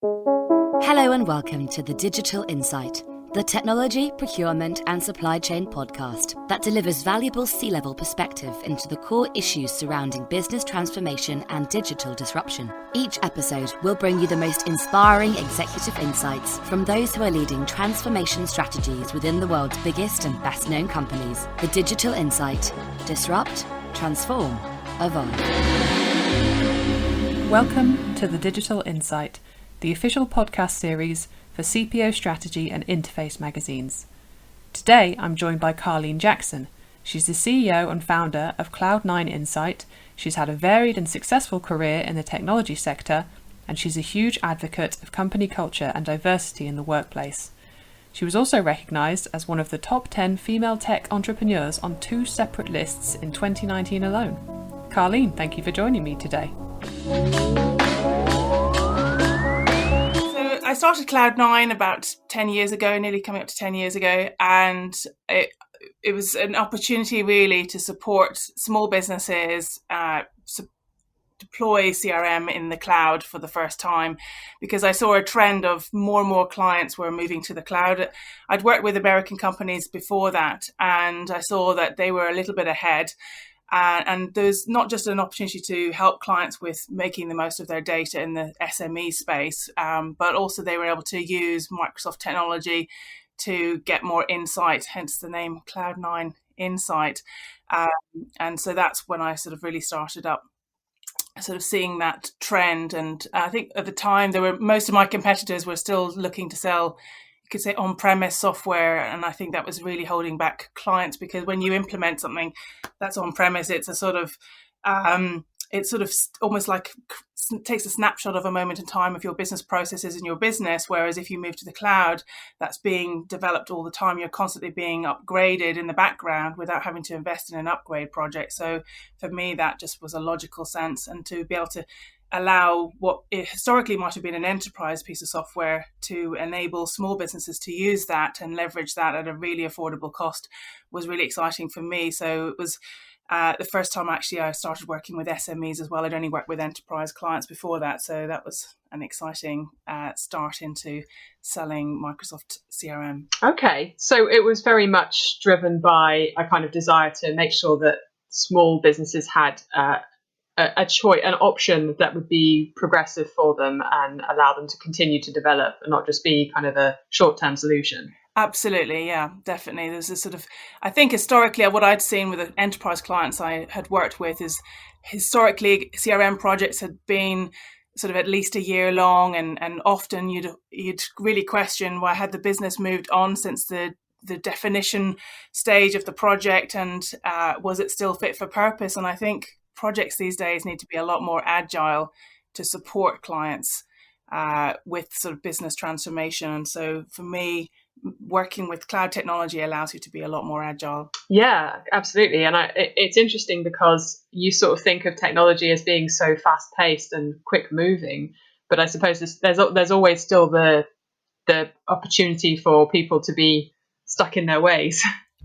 Hello and welcome to the Digital Insight, the technology, procurement and supply chain podcast that delivers valuable C-level perspective into the core issues surrounding business transformation and digital disruption. Each episode will bring you the most inspiring executive insights from those who are leading transformation strategies within the world's biggest and best-known companies. The Digital Insight. Disrupt, transform, evolve. Welcome to the Digital Insight, the official podcast series for CPO Strategy and Interface magazines. Today I'm joined by Carlene Jackson. She's the CEO and founder of Cloud9 Insight. She's had a varied and successful career in the technology sector, and she's a huge advocate of company culture and diversity in the workplace. She was also recognised as one of the top 10 female tech entrepreneurs on 2 separate lists in 2019 alone. Carlene, thank you for joining me today. I started Cloud9 about 10 years ago, nearly coming up to 10 years ago, and it was an opportunity really to support small businesses deploy CRM in the cloud for the first time, because I saw a trend of more and more clients were moving to the cloud. I'd worked with American companies before that, and I saw that they were a little bit ahead. And there's not just an opportunity to help clients with making the most of their data in the SME space, but also they were able to use Microsoft technology to get more insight, hence the name Cloud9 Insight. And so that's when I sort of really started up sort of seeing that trend. And I think at the time, most of my competitors were still looking to sell, you could say, on-premise software, and I think that was really holding back clients, because when you implement something that's on-premise, it's a sort of it's sort of almost like takes a snapshot of a moment in time of your business processes in your business, whereas if you move to the cloud, that's being developed all the time. You're constantly being upgraded in the background without having to invest in an upgrade project. So for me, that just was a logical sense, and to be able to allow what historically might have been an enterprise piece of software to enable small businesses to use that and leverage that at a really affordable cost was really exciting for me. So it was the first time actually I started working with SMEs as well. I'd only worked with enterprise clients before that. So that was an exciting start into selling Microsoft CRM. Okay, so it was very much driven by a kind of desire to make sure that small businesses had a choice, an option that would be progressive for them and allow them to continue to develop and not just be kind of a short-term solution. Absolutely, yeah, definitely. There's a sort of, I think historically what I'd seen with the enterprise clients I had worked with is historically CRM projects had been sort of at least a year long, and often you'd really question, why had the business moved on since the definition stage of the project, and was it still fit for purpose? And I think projects these days need to be a lot more agile to support clients with sort of business transformation. And so for me, working with cloud technology allows you to be a lot more agile. Yeah, absolutely. And it's interesting because you sort of think of technology as being so fast paced and quick moving, but I suppose there's always still the opportunity for people to be stuck in their ways.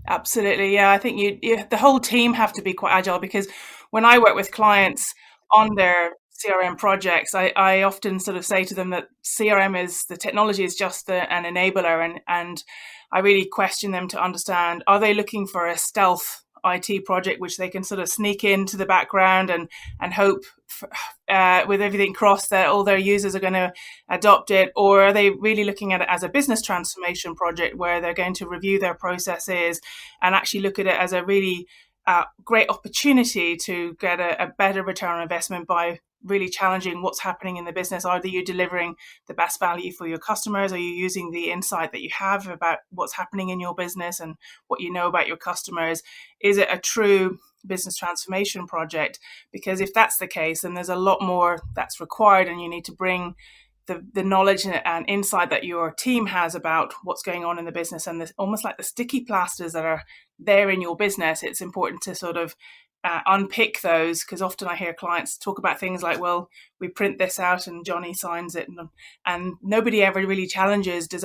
Absolutely. Yeah, I think the whole team have to be quite agile, because when I work with clients on their CRM projects, I often sort of say to them that the technology is just an enabler, and I really question them to understand, are they looking for a stealth IT project which they can sort of sneak into the background and hope with everything crossed that all their users are going to adopt it? Or are they really looking at it as a business transformation project where they're going to review their processes and actually look at it as a really great opportunity to get a better return on investment by really challenging what's happening in the business? Are you delivering the best value for your customers? Are you using the insight that you have about what's happening in your business and what you know about your customers? Is it a true business transformation project? Because if that's the case, then there's a lot more that's required, and you need to bring the knowledge and insight that your team has about what's going on in the business, and this almost like the sticky plasters that are there in your business. It's important to sort of unpick those, because often I hear clients talk about things like, well, we print this out and Johnny signs it, and nobody ever really challenges, does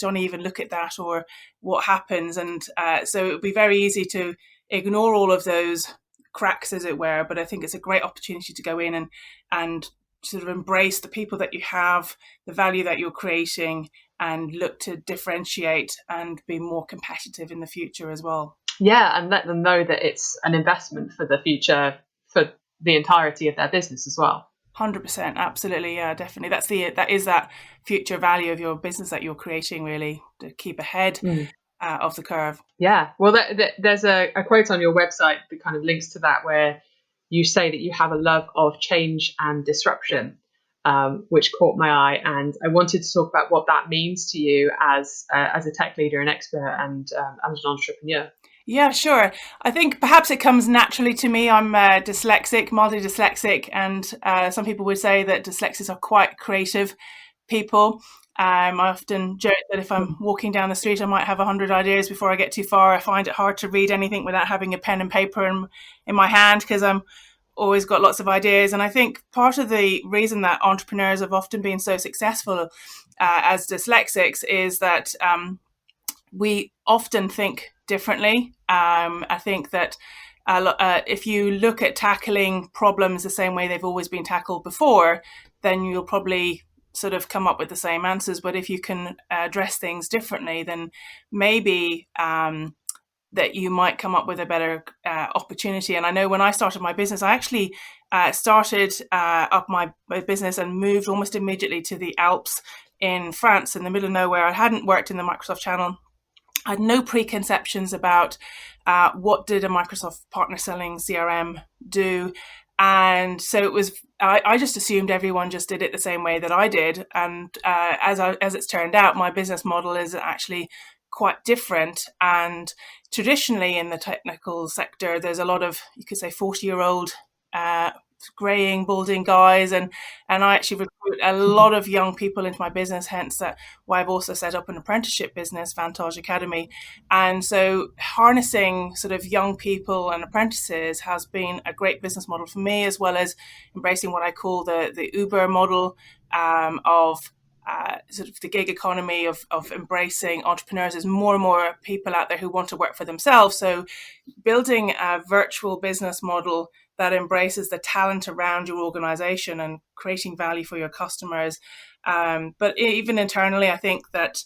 Johnny even look at that, or what happens? And so it would be very easy to ignore all of those cracks, as it were, but I think it's a great opportunity to go in and sort of embrace the people that you have, the value that you're creating, and look to differentiate and be more competitive in the future as well. Yeah, and let them know that it's an investment for the future, for the entirety of their business as well. 100%, absolutely, yeah, definitely. That is that future value of your business that you're creating, really, to keep ahead of the curve. Yeah, well, there's a quote on your website that kind of links to that, where you say that you have a love of change and disruption, which caught my eye, and I wanted to talk about what that means to you as a tech leader, an expert, and as an entrepreneur. Yeah, sure. I think perhaps it comes naturally to me. I'm dyslexic, mildly dyslexic, and some people would say that dyslexics are quite creative people. I often joke that if I'm walking down the street, I might have 100 ideas before I get too far. I find it hard to read anything without having a pen and paper in my hand, because I'm always got lots of ideas. And I think part of the reason that entrepreneurs have often been so successful as dyslexics is that we often think differently. I think that if you look at tackling problems the same way they've always been tackled before, then you'll probably sort of come up with the same answers. But if you can address things differently, then maybe that you might come up with a better opportunity. And I know when I started my business, I actually started up my business and moved almost immediately to the Alps in France, in the middle of nowhere. I hadn't worked in the Microsoft channel. I had no preconceptions about what did a Microsoft partner selling CRM do. And so it was, I just assumed everyone just did it the same way that I did. And as it's turned out, my business model is actually quite different. And traditionally in the technical sector, there's a lot of, you could say, 40-year-old graying, balding guys, and I actually recruit a lot of young people into my business, hence that why I've also set up an apprenticeship business, Vantage Academy. And so harnessing sort of young people and apprentices has been a great business model for me, as well as embracing what I call the Uber model of sort of the gig economy of embracing entrepreneurs. There's more and more people out there who want to work for themselves. So building a virtual business model that embraces the talent around your organization and creating value for your customers. But even internally, I think that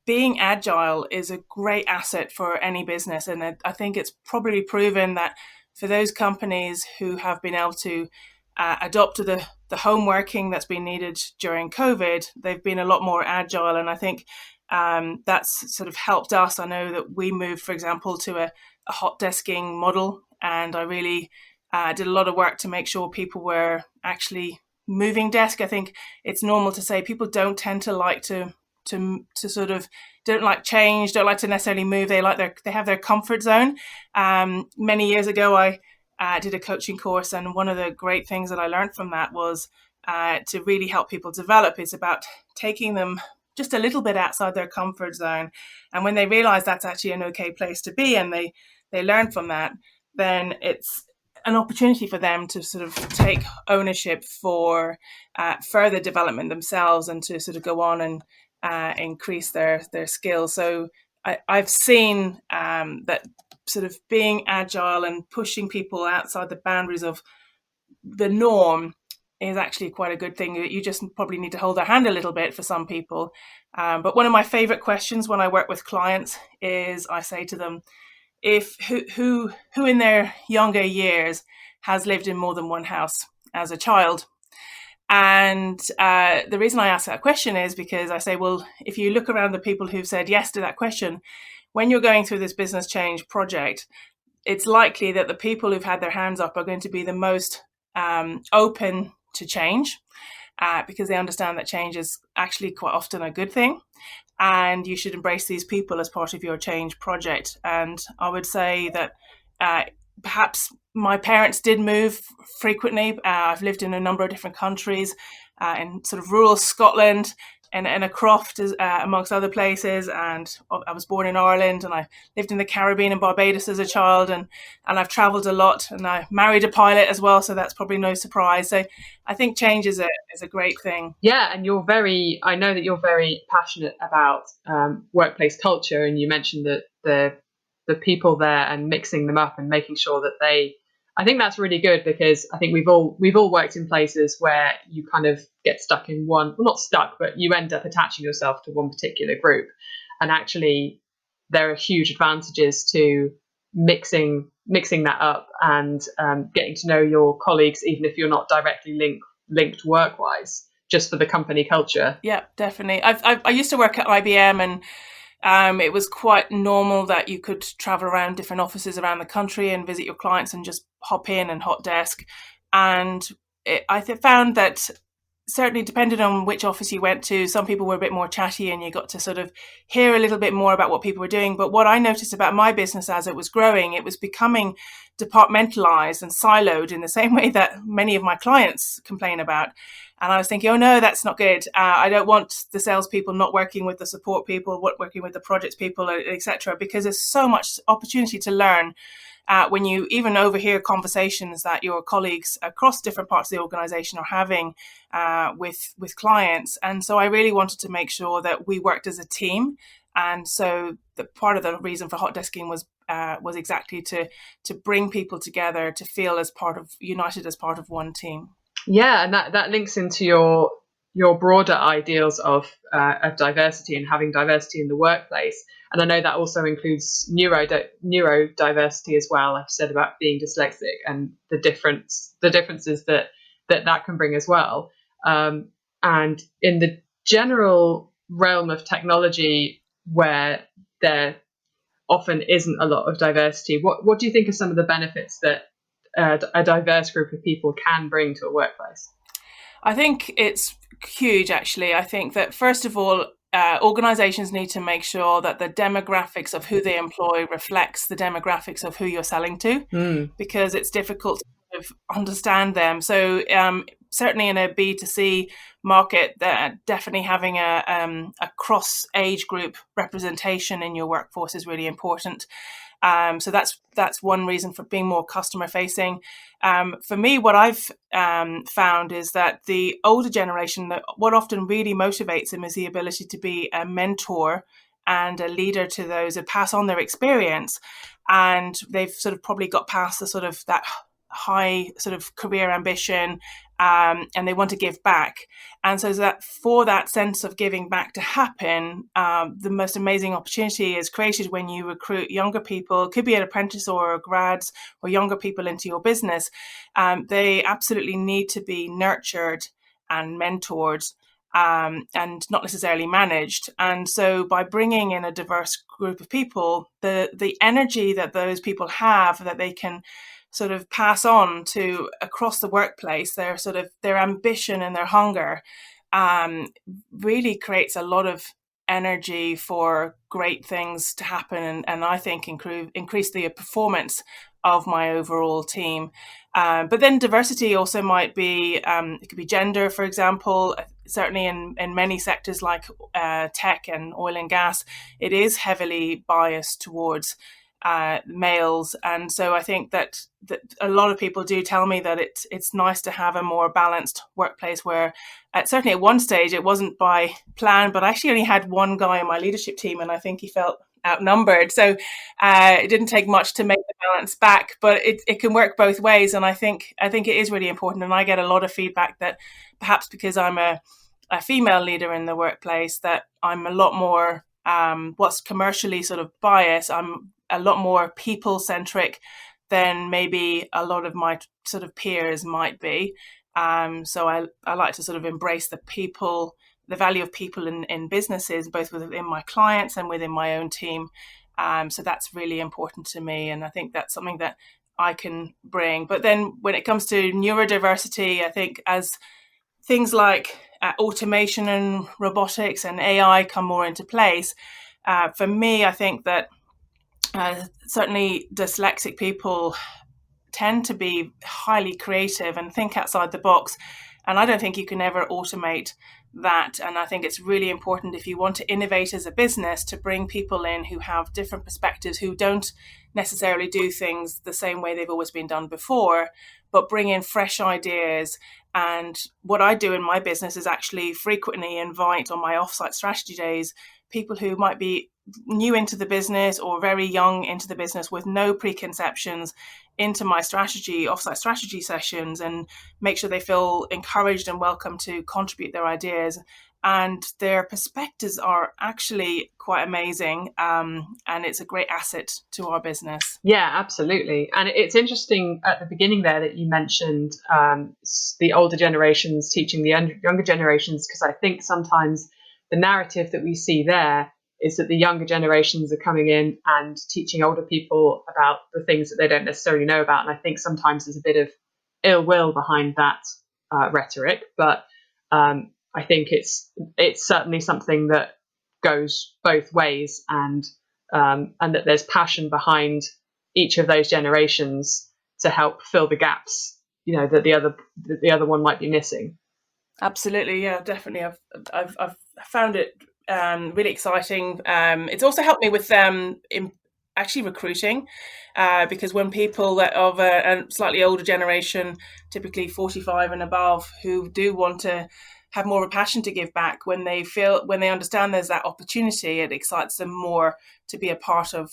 being agile is a great asset for any business. And I think it's probably proven that for those companies who have been able to adopt to the home working that's been needed during COVID, they've been a lot more agile. And I think that's sort of helped us. I know that we moved, for example, to a hot desking model, and I really did a lot of work to make sure people were actually moving desk. I think it's normal to say people don't tend to like to sort of don't like change, don't like to necessarily move. They have their comfort zone. Many years ago, I did a coaching course, and one of the great things that I learned from that was to really help people develop. It's about taking them just a little bit outside their comfort zone, and when they realize that's actually an okay place to be, and they learn from that, then it's an opportunity for them to sort of take ownership for further development themselves, and to sort of go on and increase their skills. So I've seen that sort of being agile and pushing people outside the boundaries of the norm is actually quite a good thing. You just probably need to hold their hand a little bit for some people. But one of my favorite questions when I work with clients is I say to them, if who in their younger years has lived in more than one house as a child? And the reason I ask that question is because I say, well, if you look around the people who've said yes to that question, when you're going through this business change project, it's likely that the people who've had their hands up are going to be the most open to change, because they understand that change is actually quite often a good thing. And you should embrace these people as part of your change project. And I would say that perhaps my parents did move frequently. I've lived in a number of different countries, in sort of rural Scotland and a croft, amongst other places. And I was born in Ireland, and I lived in the Caribbean and Barbados as a child. And I've traveled a lot, and I married a pilot as well. So that's probably no surprise. So I think change is a great thing. Yeah. And I know that you're very passionate about workplace culture. And you mentioned that the people there and mixing them up and making sure that they I think that's really good, because I think we've all worked in places where you kind of get stuck in one, well, not stuck, but you end up attaching yourself to one particular group. And actually, there are huge advantages to mixing that up and getting to know your colleagues, even if you're not directly linked work-wise, just for the company culture. Yeah, definitely. I used to work at IBM, and it was quite normal that you could travel around different offices around the country and visit your clients and just hop in and hot desk. And I found that certainly depending on which office you went to, some people were a bit more chatty and you got to sort of hear a little bit more about what people were doing. But what I noticed about my business as it was growing, it was becoming departmentalized and siloed in the same way that many of my clients complain about. And I was thinking, oh no, that's not good. I don't want the salespeople not working with the support people, working with the projects people, etc. Because there's so much opportunity to learn when you even overhear conversations that your colleagues across different parts of the organization are having with clients. And so I really wanted to make sure that we worked as a team. And so the part of the reason for hot desking was exactly to bring people together, to feel united as part of one team. Yeah, and that links into your broader ideals of diversity and having diversity in the workplace. And I know that also includes neurodiversity as well. I've said about being dyslexic and the differences that can bring as well. And in the general realm of technology, where there often isn't a lot of diversity, what do you think are some of the benefits that a diverse group of people can bring to a workplace? I think it's huge, actually. I think that, first of all, organizations need to make sure that the demographics of who they employ reflects the demographics of who you're selling to, because it's difficult to sort of understand them. So certainly in a B2C market, definitely having a cross-age group representation in your workforce is really important. So that's one reason for being more customer facing. For me, what I've found is that the older generation, what often really motivates them is the ability to be a mentor and a leader to those and pass on their experience. And they've sort of probably got past the sort of that high sort of career ambition, and they want to give back. And so that for that sense of giving back to happen, the most amazing opportunity is created when you recruit younger people. It could be an apprentice or grads or younger people into your business. They absolutely need to be nurtured and mentored, and not necessarily managed. And so by bringing in a diverse group of people, the energy that those people have, that they can sort of pass on to across the workplace, their ambition and their hunger, really creates a lot of energy for great things to happen, and I think increase the performance of my overall team. But then diversity also might be, it could be gender, for example. Certainly in many sectors like tech and oil and gas, it is heavily biased towards males. And so I think that a lot of people do tell me that it's nice to have a more balanced workplace where certainly at one stage it wasn't by plan, but I actually only had one guy on my leadership team and I think he felt outnumbered. So it didn't take much to make the balance back, but it can work both ways. And I think it is really important. And I get a lot of feedback that perhaps because I'm a female leader in the workplace, that I'm a lot more what's commercially sort of biased. I'm a lot more people-centric than maybe a lot of my sort of peers might be. So I like to sort of embrace the value of people in businesses, both within my clients and within my own team. So that's really important to me. And I think that's something that I can bring. But then when it comes to neurodiversity, I think as things like automation and robotics and AI come more into place, for me, I think that certainly dyslexic people tend to be highly creative and think outside the box. And I don't think you can ever automate that. And I think it's really important, if you want to innovate as a business, to bring people in who have different perspectives, who don't necessarily do things the same way they've always been done before, but bring in fresh ideas. And what I do in my business is actually frequently invite on my offsite strategy days people who might be new into the business or very young into the business with no preconceptions into my offsite strategy sessions, and make sure they feel encouraged and welcome to contribute their ideas. And their perspectives are actually quite amazing, and it's a great asset to our business. Yeah, absolutely. And it's interesting at the beginning there that you mentioned the older generations teaching the younger generations, because I think sometimes the narrative that we see there is that the younger generations are coming in and teaching older people about the things that they don't necessarily know about. And I think sometimes there's a bit of ill will behind that rhetoric, but I think it's certainly something that goes both ways, and that there's passion behind each of those generations to help fill the gaps, that the other one might be missing. Absolutely, yeah, definitely. I've found it really exciting. It's also helped me with in actually recruiting, because when people that of a slightly older generation, typically 45 and above, who do want to have more of a passion to give back, when they understand there's that opportunity, it excites them more to be a part of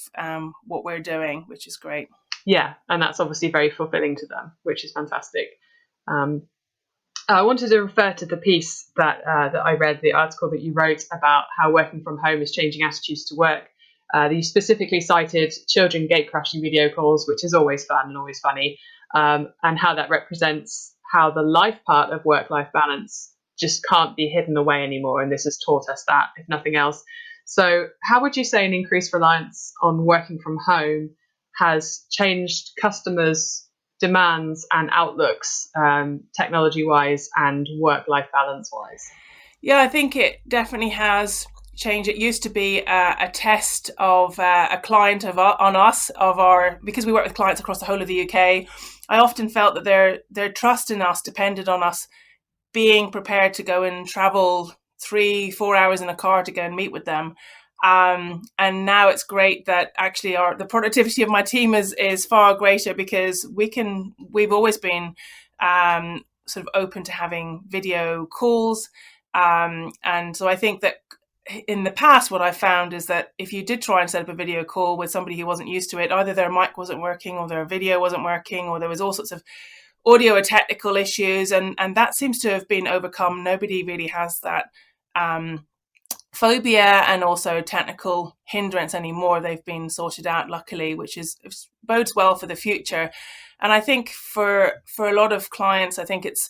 what we're doing, which is great. Yeah, and that's obviously very fulfilling to them, which is fantastic. I wanted to refer to the piece that I read, the article that you wrote about how working from home is changing attitudes to work. You specifically cited children gate crashing video calls, which is always fun and always funny, and how that represents how the life part of work-life balance just can't be hidden away anymore. And this has taught us that, if nothing else. So how would you say an increased reliance on working from home has changed customers' demands and outlooks, technology-wise and work-life balance-wise? Yeah, I think it definitely has changed. It used to be a test of a client on us, because we work with clients across the whole of the UK. I often felt that their trust in us depended on us being prepared to go and travel 3-4 hours in a car to go and meet with them. And now it's great that actually the productivity of my team is far greater, because we've always been sort of open to having video calls. And so I think that in the past, what I found is that if you did try and set up a video call with somebody who wasn't used to it, either their mic wasn't working or their video wasn't working, or there was all sorts of audio or technical issues, and that seems to have been overcome. Nobody really has that phobia and also technical hindrance anymore. They've been sorted out, luckily, which bodes well for the future. And I think for a lot of clients, I think it's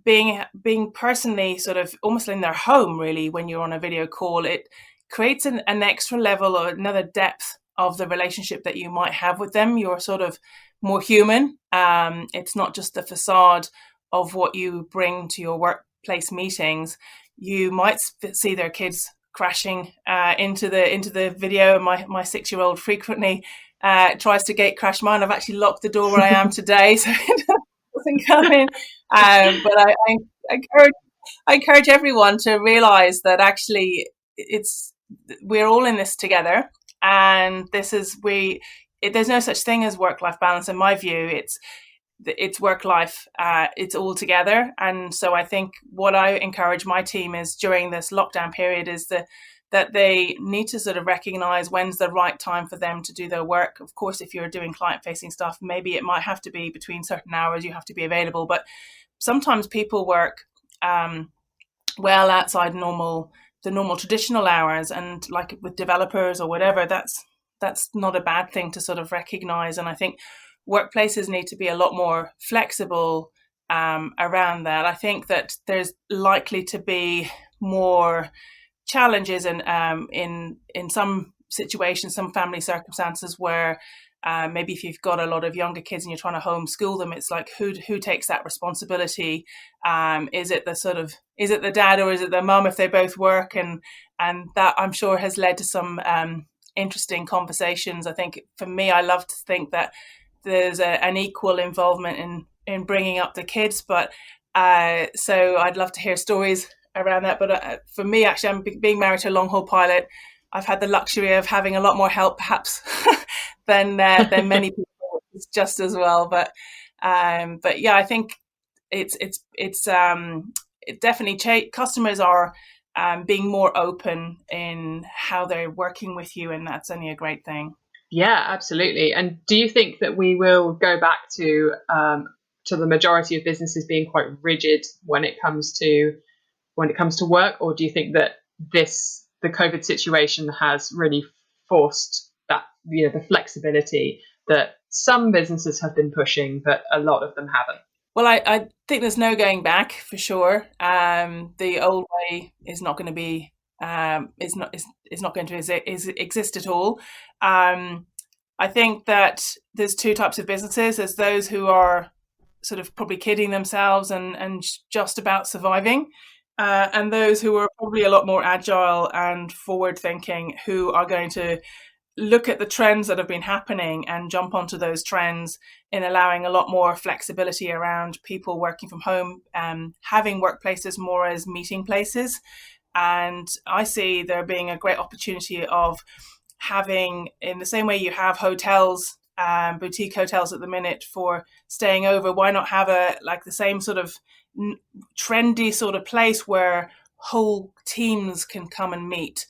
being personally sort of almost in their home, really, when you're on a video call. It creates an extra level or another depth of the relationship that you might have with them. You're sort of more human. It's not just the facade of what you bring to your workplace meetings. You might see their kids crashing into the video. My 6-year-old frequently tries to gate crash mine. I've actually locked the door where I am today, so it doesn't come in. But I encourage everyone to realise that actually we're all in this together, and there's no such thing as work-life balance. In my view, it's work-life, it's all together. And so I think what I encourage my team is during this lockdown period is that they need to sort of recognise when's the right time for them to do their work. Of course, if you're doing client-facing stuff, maybe it might have to be between certain hours, you have to be available. But sometimes people work well outside the normal traditional hours, and like with developers or whatever, that's not a bad thing to sort of recognise. And I think workplaces need to be a lot more flexible around that. I think that there's likely to be more challenges in some situations, some family circumstances where maybe if you've got a lot of younger kids and you're trying to homeschool them, it's like who takes that responsibility? Is it the dad or is it the mum if they both work? And that, I'm sure, has led to some interesting conversations. I think for me, I love to think that there's an equal involvement in bringing up the kids, but so I'd love to hear stories around that. But for me, actually, I'm being married to a long haul pilot. I've had the luxury of having a lot more help, perhaps, than many people. It's just as well, but yeah, I think it definitely customers are being more open in how they're working with you, and that's only a great thing. Yeah, absolutely. And do you think that we will go back to the majority of businesses being quite rigid when it comes to work, or do you think that the COVID situation has really forced that, the flexibility that some businesses have been pushing, but a lot of them haven't? Well, I think there's no going back for sure. The old way is not going to be is not going to exist at all. I think that there's two types of businesses. There's those who are sort of probably kidding themselves and just about surviving, and those who are probably a lot more agile and forward thinking, who are going to look at the trends that have been happening and jump onto those trends in allowing a lot more flexibility around people working from home, having workplaces more as meeting places. And I see there being a great opportunity of having, in the same way you have hotels, boutique hotels at the minute for staying over, why not have the same sort of trendy sort of place where whole teams can come and meet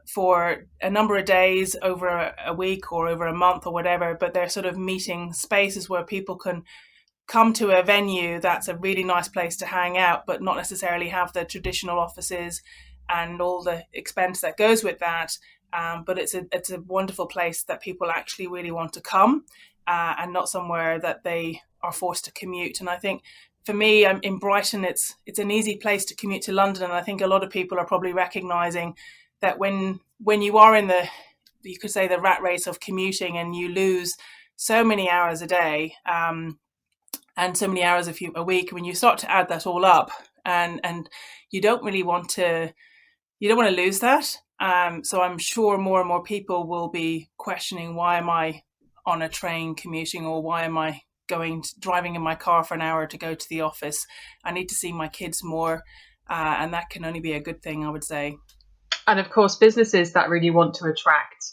for a number of days over a week or over a month or whatever, but they're sort of meeting spaces where people can come to a venue that's a really nice place to hang out, but not necessarily have the traditional offices and all the expense that goes with that. But it's a wonderful place that people actually really want to come, and not somewhere that they are forced to commute. And I think for me, in Brighton, it's an easy place to commute to London. And I think a lot of people are probably recognising that when you are in you could say the rat race of commuting, and you lose so many hours a day, and so many hours a week, when you start to add that all up, and you don't want to lose that. So I'm sure more and more people will be questioning, why am I on a train commuting, or why am I driving in my car for an hour to go to the office? I need to see my kids more, and that can only be a good thing, I would say. And of course, businesses that really want to attract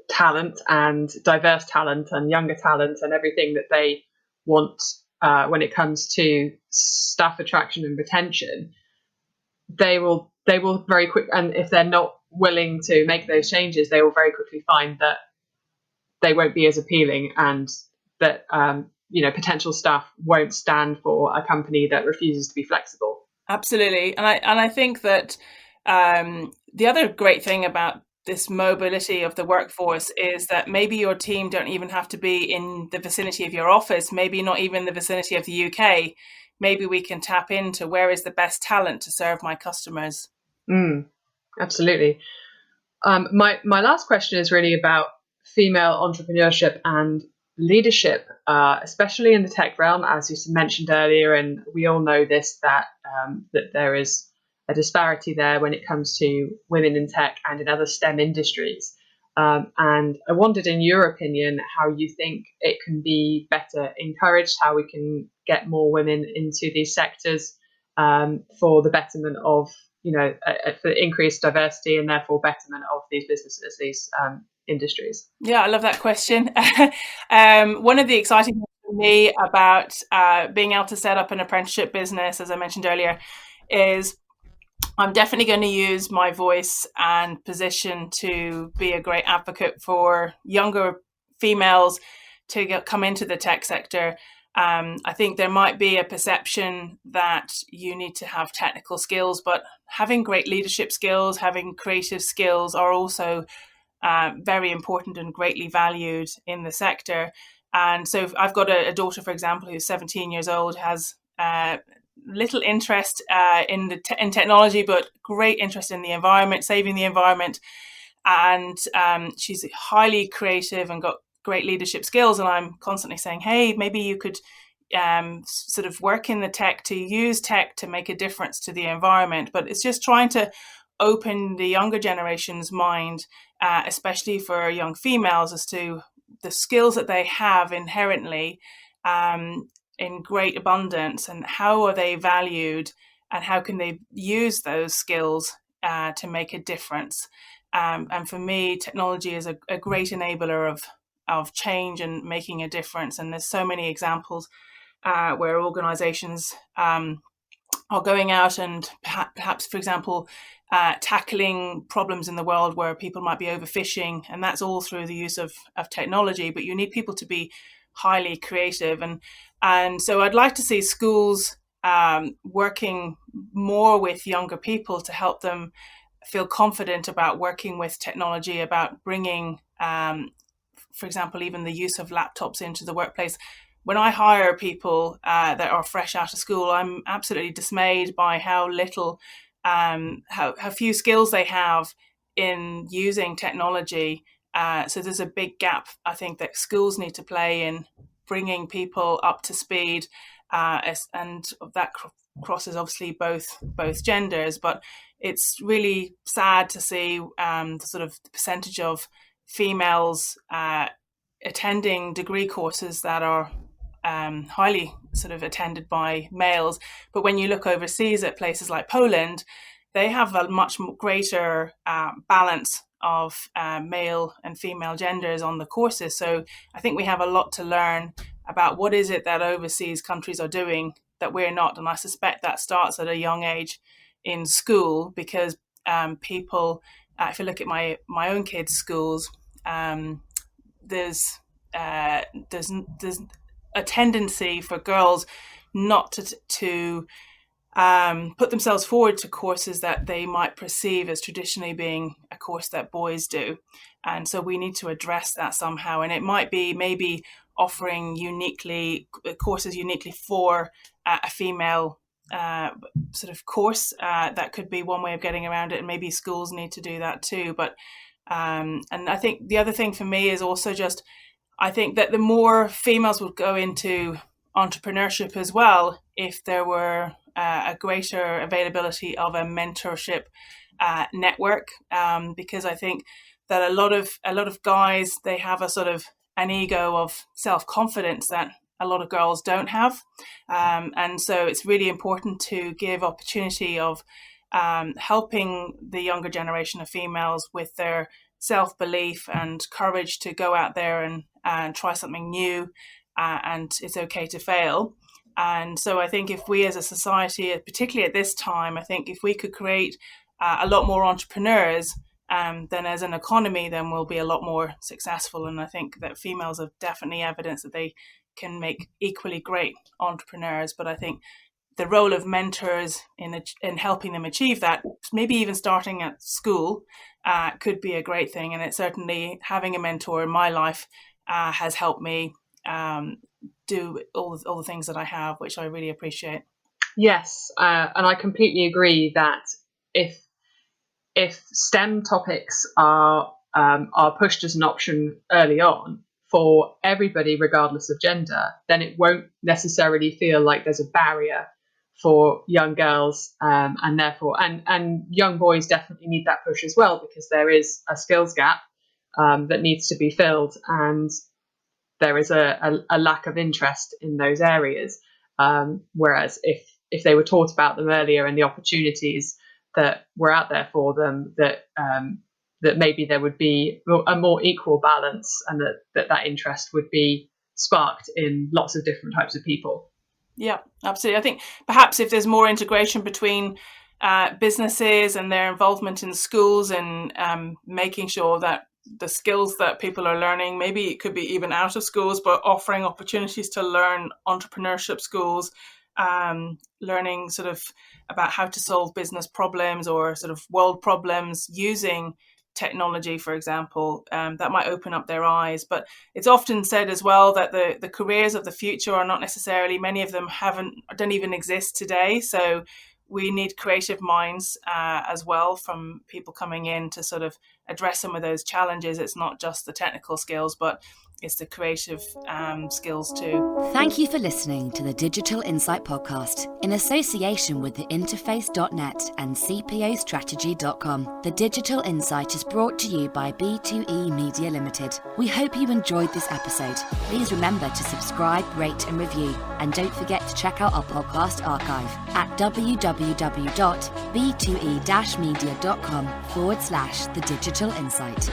talent and diverse talent and younger talent and everything that they want when it comes to staff attraction and retention, they will very quick, and if they're not willing to make those changes, they will very quickly find that they won't be as appealing, and that potential staff won't stand for a company that refuses to be flexible. Absolutely. And I think that the other great thing about this mobility of the workforce is that maybe your team don't even have to be in the vicinity of your office, maybe not even the vicinity of the UK. Maybe we can tap into where is the best talent to serve my customers. Absolutely. My last question is really about female entrepreneurship and leadership, especially in the tech realm, as you mentioned earlier. And we all know this, that there is a disparity there when it comes to women in tech and in other STEM industries. And I wondered, in your opinion, how you think it can be better encouraged, how we can get more women into these sectors for the betterment of, for increased diversity and therefore betterment of these businesses, these industries. Yeah, I love that question. One of the exciting things for me about being able to set up an apprenticeship business, as I mentioned earlier, is I'm definitely going to use my voice and position to be a great advocate for younger females to come into the tech sector. I think there might be a perception that you need to have technical skills, but having great leadership skills, having creative skills are also very important and greatly valued in the sector. And so I've got a daughter, for example, who's 17 years old, has little interest in technology, but great interest in the environment, saving the environment. And she's highly creative and got great leadership skills. And I'm constantly saying, hey, maybe you could sort of work in the tech, to use tech to make a difference to the environment. But it's just trying to open the younger generation's mind, especially for young females, as to the skills that they have inherently in great abundance, and how are they valued, and how can they use those skills to make a difference. And for me, technology is a great enabler of change and making a difference. And there's so many examples where organizations are going out and perhaps, for example, tackling problems in the world where people might be overfishing, and that's all through the use of technology. But you need people to be highly creative, and so I'd like to see schools working more with younger people to help them feel confident about working with technology, about bringing, for example, even the use of laptops into the workplace. When I hire people that are fresh out of school, I'm absolutely dismayed by how little, how few skills they have in using technology. So there's a big gap, I think, that schools need to play in bringing people up to speed, and that crosses obviously both genders. But it's really sad to see the sort of percentage of females attending degree courses that are highly sort of attended by males. But when you look overseas at places like Poland, they have a much greater balance of male and female genders on the courses. So I think we have a lot to learn about what is it that overseas countries are doing that we're not. And I suspect that starts at a young age in school, because people, if you look at my own kids' schools, there's a tendency for girls not to put themselves forward to courses that they might perceive as traditionally being a course that boys do. And so we need to address that somehow. And it might be maybe offering courses uniquely for a female sort of course. That could be one way of getting around it. And maybe schools need to do that too. But and I think the other thing for me is also just, I think that the more females would go into entrepreneurship as well, if there were a greater availability of a mentorship network, because I think that a lot of guys, they have a sort of an ego of self-confidence that a lot of girls don't have, and so it's really important to give opportunity of helping the younger generation of females with their self-belief and courage to go out there and try something new, and it's okay to fail. And so I think if we as a society, particularly at this time, I think if we could create a lot more entrepreneurs, then as an economy, then we'll be a lot more successful. And I think that females have definitely evidence that they can make equally great entrepreneurs. But I think the role of mentors in helping them achieve that, maybe even starting at school, could be a great thing. And it's certainly, having a mentor in my life has helped me do all the things that I have, which I really appreciate. Yes, and I completely agree that if STEM topics are pushed as an option early on for everybody, regardless of gender, then it won't necessarily feel like there's a barrier for young girls, and therefore, and young boys definitely need that push as well, because there is a skills gap that needs to be filled, and there is a lack of interest in those areas. Whereas if they were taught about them earlier and the opportunities that were out there for them, that maybe there would be a more equal balance, and that interest would be sparked in lots of different types of people. Yeah, absolutely. I think perhaps if there's more integration between businesses and their involvement in schools, and making sure that the skills that people are learning, maybe it could be even out of schools, but offering opportunities to learn entrepreneurship skills, learning sort of about how to solve business problems or sort of world problems using technology, for example, that might open up their eyes. But it's often said as well that the careers of the future are not necessarily, many of them don't even exist today. So we need creative minds as well from people coming in to sort of address some of those challenges. It's not just the technical skills, but it's the creative skills too. Thank you for listening to the Digital Insight podcast in association with the Interface.net and CPOstrategy.com. The Digital Insight is brought to you by B2E Media Limited. We hope you enjoyed this episode. Please remember to subscribe, rate and review. And don't forget to check out our podcast archive at www.b2e-media.com/The Digital Insight.